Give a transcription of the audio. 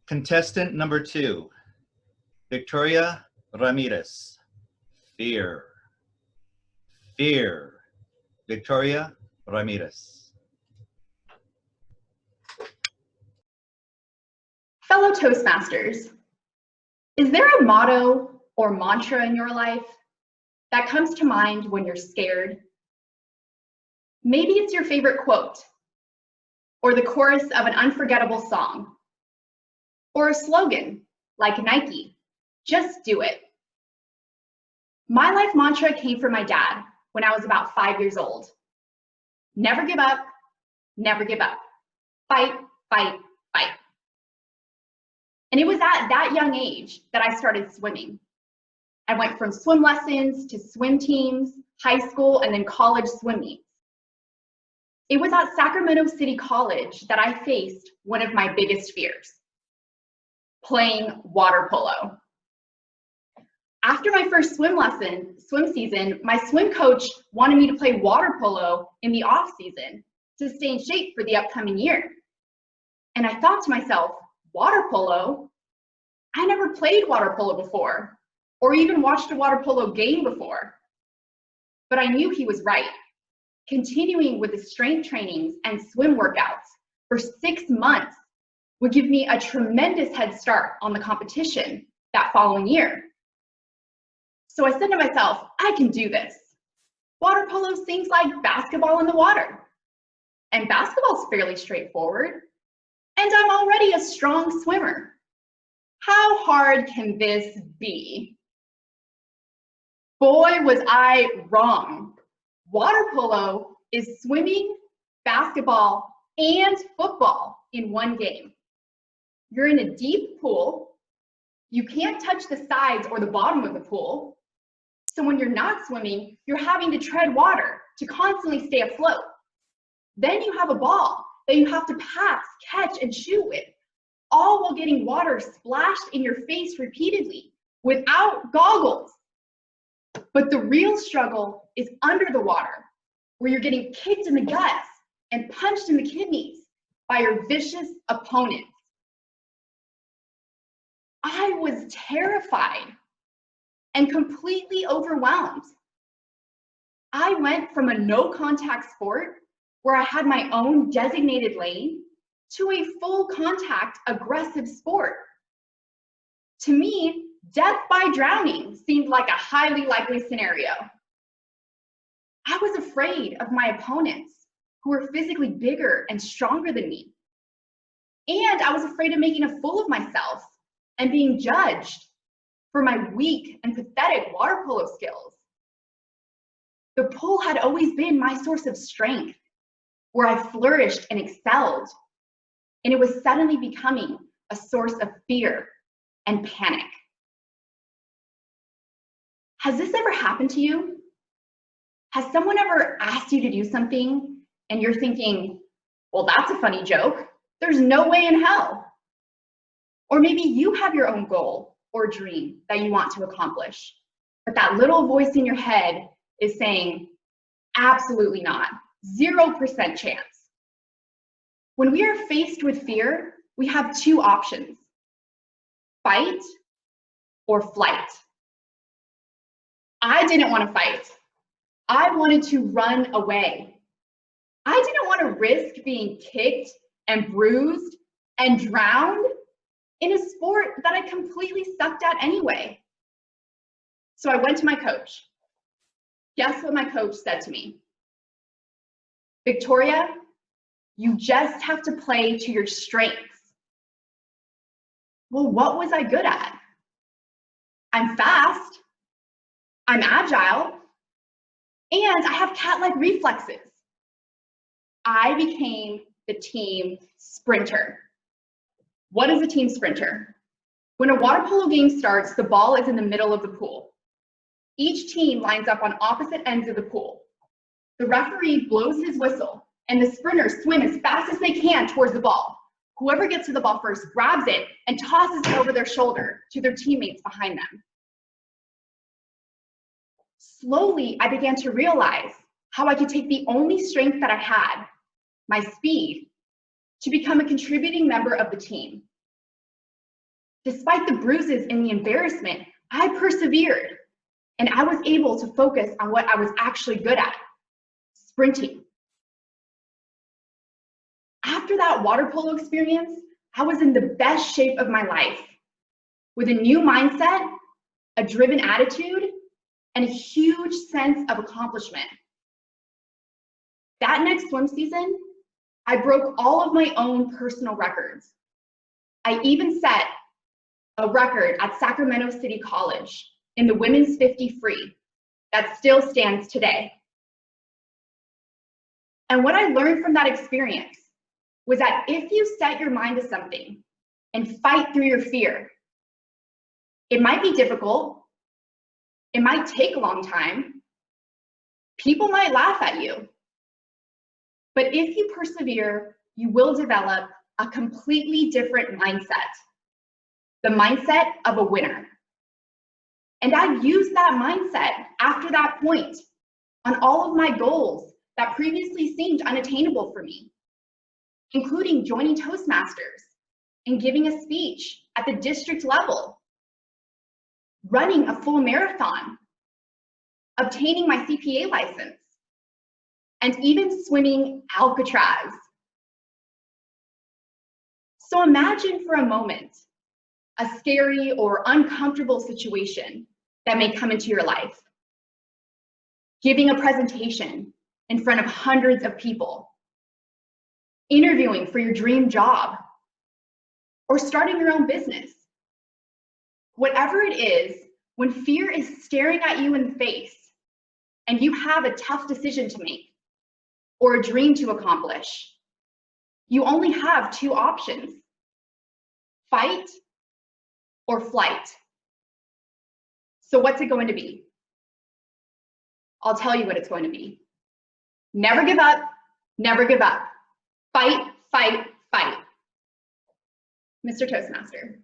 Contestant number 2, Victoria Ramirez. Fear. Fear. Victoria Ramirez. Fellow Toastmasters, is there a motto or mantra in your life that comes to mind when you're scared? Maybe it's your favorite quote, or the chorus of an unforgettable song, or a slogan like Nike, just do it. My life mantra came from my dad when I was about 5 years old. Never give up, never give up. Fight, fight, fight. And it was at that young age that I started swimming. I went from swim lessons to swim teams, high school, and then college swim meets. It was at Sacramento City College that I faced one of my biggest fears, playing water polo. After my first swim season, my swim coach wanted me to play water polo in the off season to stay in shape for the upcoming year. And I thought to myself, water polo? I never played water polo before, or even watched a water polo game before. But I knew he was right. Continuing with the strength trainings and swim workouts for 6 months would give me a tremendous head start on the competition that following year. So I said to myself, I can do this. Water polo seems like basketball in the water. And basketball's fairly straightforward. And I'm already a strong swimmer. How hard can this be? Boy, was I wrong. Water polo is swimming, basketball, and football in one game. You're in a deep pool. You can't touch the sides or the bottom of the pool. So when you're not swimming, you're having to tread water to constantly stay afloat. Then you have a ball that you have to pass, catch, and shoot with, all while getting water splashed in your face repeatedly without goggles. But the real struggle is under the water, where you're getting kicked in the guts and punched in the kidneys by your vicious opponents. I was terrified and completely overwhelmed. I went from a no-contact sport where I had my own designated lane to a full contact aggressive sport. To me, death by drowning seemed like a highly likely scenario. I was afraid of my opponents, who were physically bigger and stronger than me. And I was afraid of making a fool of myself and being judged for my weak and pathetic water polo skills. The pool had always been my source of strength, where I flourished and excelled, and it was suddenly becoming a source of fear and panic. Has this ever happened to you? Has someone ever asked you to do something and you're thinking, well, that's a funny joke. There's no way in hell. Or maybe you have your own goal or dream that you want to accomplish, but that little voice in your head is saying, absolutely not, 0% chance. When we are faced with fear, we have 2 options, fight or flight. I didn't want to fight. I wanted to run away. I didn't want to risk being kicked and bruised and drowned in a sport that I completely sucked at anyway. So I went to my coach. Guess what my coach said to me? Victoria, you just have to play to your strengths. Well, what was I good at? I'm fast, I'm agile, and I have cat-like reflexes. I became the team sprinter. What is a team sprinter? When a water polo game starts, the ball is in the middle of the pool. Each team lines up on opposite ends of the pool. The referee blows his whistle, and the sprinters swim as fast as they can towards the ball. Whoever gets to the ball first grabs it and tosses it over their shoulder to their teammates behind them. Slowly, I began to realize how I could take the only strength that I had, my speed, to become a contributing member of the team. Despite the bruises and the embarrassment, I persevered, and I was able to focus on what I was actually good at, sprinting. After that water polo experience, I was in the best shape of my life, with a new mindset, a driven attitude, and a huge sense of accomplishment. That next swim season, I broke all of my own personal records. I even set a record at Sacramento City College in the women's 50 free that still stands today. And what I learned from that experience was that if you set your mind to something and fight through your fear, it might be difficult, it might take a long time, people might laugh at you, but if you persevere, you will develop a completely different mindset, the mindset of a winner. And I've used that mindset after that point on all of my goals that previously seemed unattainable for me, including joining Toastmasters and giving a speech at the district level, running a full marathon, obtaining my CPA license, and even swimming Alcatraz. So imagine for a moment a scary or uncomfortable situation that may come into your life. Giving a presentation in front of hundreds of people, interviewing for your dream job, or starting your own business. Whatever it is, when fear is staring at you in the face and you have a tough decision to make or a dream to accomplish, you only have two options: fight or flight. So what's it going to be? I'll tell you what it's going to be. Never give up, never give up. Fight, fight, fight. Mr. Toastmaster.